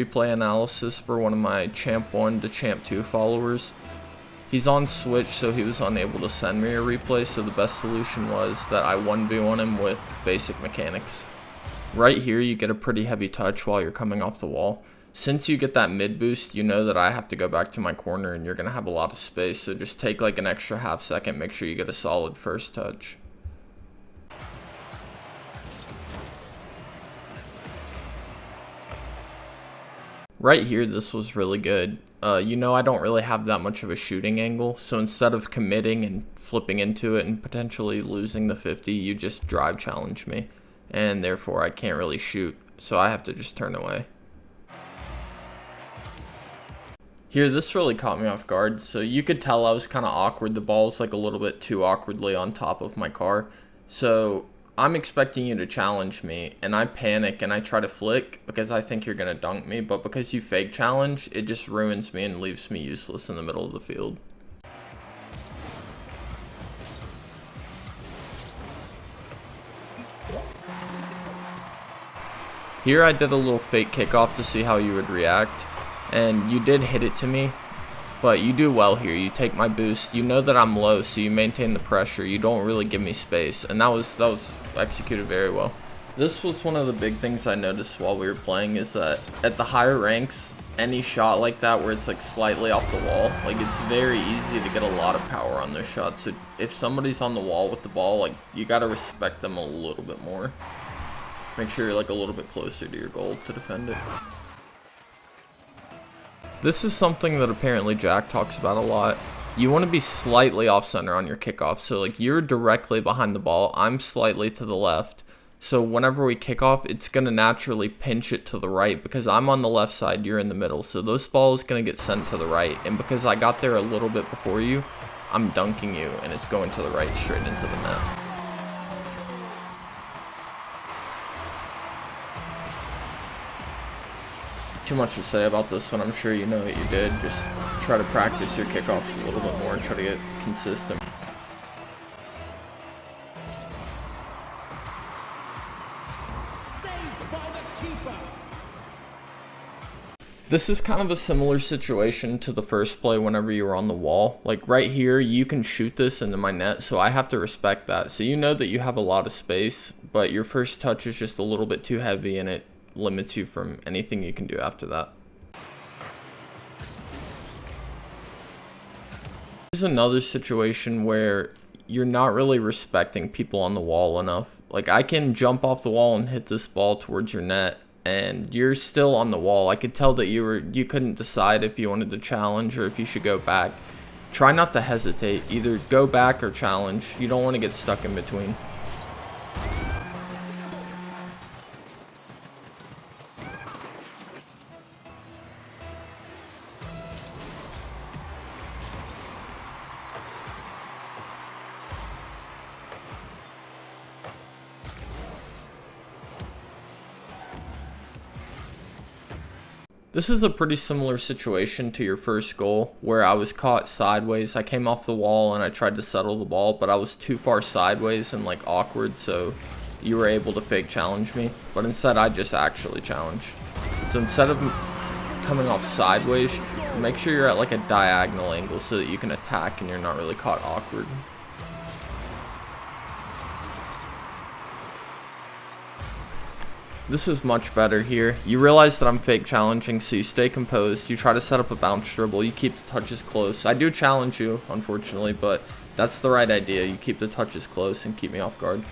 replay analysis for one of my Champ 1 to Champ 2 followers. He's on Switch, so he was unable to send me a replay, so the best solution was that I 1v1 him with basic mechanics. Right here, you get a pretty heavy touch while you're coming off the wall. Since you get that mid boost, you know that I have to go back to my corner and you're going to have a lot of space, so just take like an extra half second, make sure you get a solid first touch. Right here, this was really good. You know I don't really have that much of a shooting angle, so instead of committing and flipping into it and potentially losing the 50, you just drive challenge me, and therefore I can't really shoot, so I have to just turn away. Here, this really caught me off guard, so you could tell I was kind of awkward. The ball's like a little bit too awkwardly on top of my car, so I'm expecting you to challenge me, and I panic and I try to flick because I think you're going to dunk me, but because you fake challenge, it just ruins me and leaves me useless in the middle of the field. Here I did a little fake kickoff to see how you would react, and you did hit it to me, but you do well here. You take my boost, you know that I'm low, so you maintain the pressure, you don't really give me space, and that was executed very well. This was one of the big things I noticed while we were playing, is that at the higher ranks, any shot like that where it's like slightly off the wall, like it's very easy to get a lot of power on those shots. So if somebody's on the wall with the ball, like you gotta respect them a little bit more. Make sure you're like a little bit closer to your goal to defend it. This is something that apparently Jack talks about a lot. You want to be slightly off center on your kickoff. So like you're directly behind the ball, I'm slightly to the left. So whenever we kick off, it's going to naturally pinch it to the right because I'm on the left side, you're in the middle. So those balls going to get sent to the right. And because I got there a little bit before you, I'm dunking you and it's going to the right straight into the net. Too much to say about this one. I'm sure you know what you did. Just try to practice your kickoffs a little bit more and try to get consistent. This is kind of a similar situation to the first play whenever you were on the wall. Like right here, you can shoot this into my net, so I have to respect that. So you know that you have a lot of space, but your first touch is just a little bit too heavy and it limits you from anything you can do after that. There's another situation where you're not really respecting people on the wall enough. Like I can jump off the wall and hit this ball towards your net and you're still on the wall. I could tell that you couldn't decide if you wanted to challenge or if you should go back. Try not to hesitate. Either go back or challenge. You don't want to get stuck in between. This is a pretty similar situation to your first goal where I was caught sideways. I came off the wall and I tried to settle the ball, but I was too far sideways and like awkward, so you were able to fake challenge me. But instead I just actually challenged. So instead of coming off sideways, make sure you're at like a diagonal angle so that you can attack and you're not really caught awkward. This is much better here. You realize that I'm fake challenging, so you stay composed. You try to set up a bounce dribble. You keep the touches close. I do challenge you, unfortunately, but that's the right idea. You keep the touches close and keep me off guard.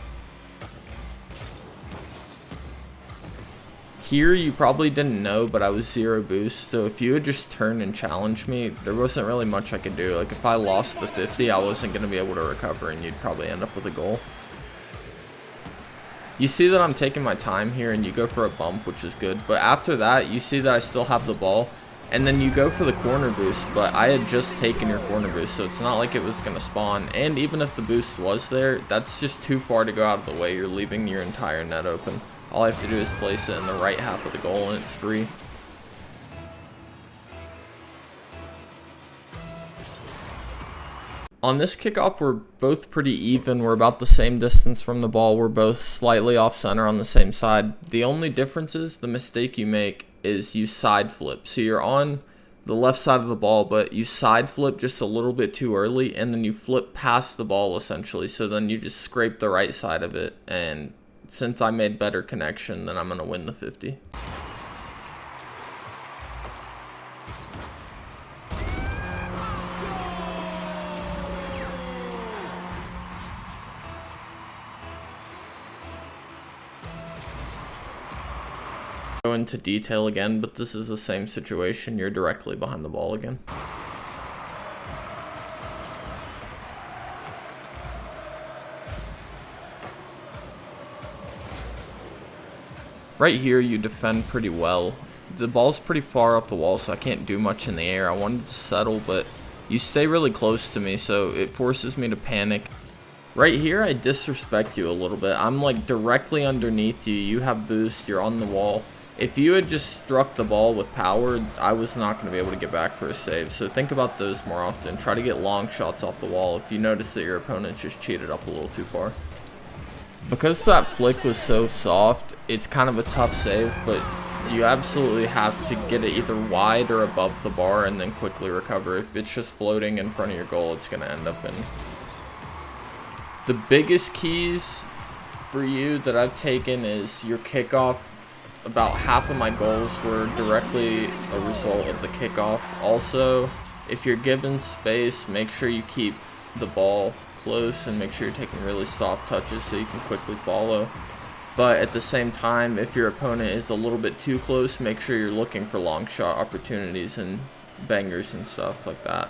Here, you probably didn't know, but I was 0 boost, so if you had just turned and challenged me, there wasn't really much I could do. Like, if I lost the 50, I wasn't going to be able to recover, and you'd probably end up with a goal. You see that I'm taking my time here and you go for a bump, which is good. But after that, you see that I still have the ball. And then you go for the corner boost, but I had just taken your corner boost, so it's not like it was going to spawn. And even if the boost was there, that's just too far to go out of the way. You're leaving your entire net open. All I have to do is place it in the right half of the goal and it's free. On this kickoff, we're both pretty even. We're about the same distance from the ball. We're both slightly off center on the same side. The only difference is the mistake you make is you side flip. So you're on the left side of the ball, but you side flip just a little bit too early, and then you flip past the ball essentially. So then you just scrape the right side of it, and since I made better connection, then I'm going to win the 50. Go into detail again, but this is the same situation. You're directly behind the ball again. Right here, you defend pretty well. The ball's pretty far off the wall, so I can't do much in the air. I wanted to settle, but you stay really close to me, so it forces me to panic. Right here, I disrespect you a little bit. I'm like directly underneath you. You have boost. You're on the wall. If you had just struck the ball with power, I was not going to be able to get back for a save. So think about those more often. Try to get long shots off the wall if you notice that your opponent's just cheated up a little too far. Because that flick was so soft, it's kind of a tough save, but you absolutely have to get it either wide or above the bar and then quickly recover. If it's just floating in front of your goal, it's going to end up in. The biggest keys for you that I've taken is your kickoff. About half of my goals were directly a result of the kickoff. Also, if you're given space, make sure you keep the ball close and make sure you're taking really soft touches so you can quickly follow. But at the same time, if your opponent is a little bit too close, make sure you're looking for long shot opportunities and bangers and stuff like that.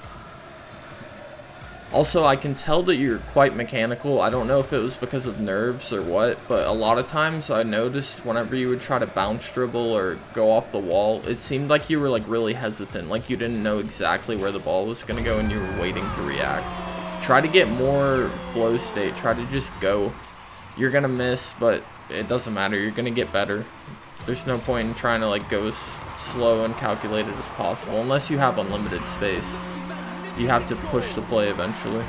Also, I can tell that you're quite mechanical. I don't know if it was because of nerves or what, but a lot of times I noticed whenever you would try to bounce dribble or go off the wall, it seemed like you were like really hesitant, like you didn't know exactly where the ball was going to go and you were waiting to react. Try to get more flow state. Try to just go. You're going to miss, but it doesn't matter. You're going to get better. There's no point in trying to like go as slow and calculated as possible unless you have unlimited space. You have to push the play eventually.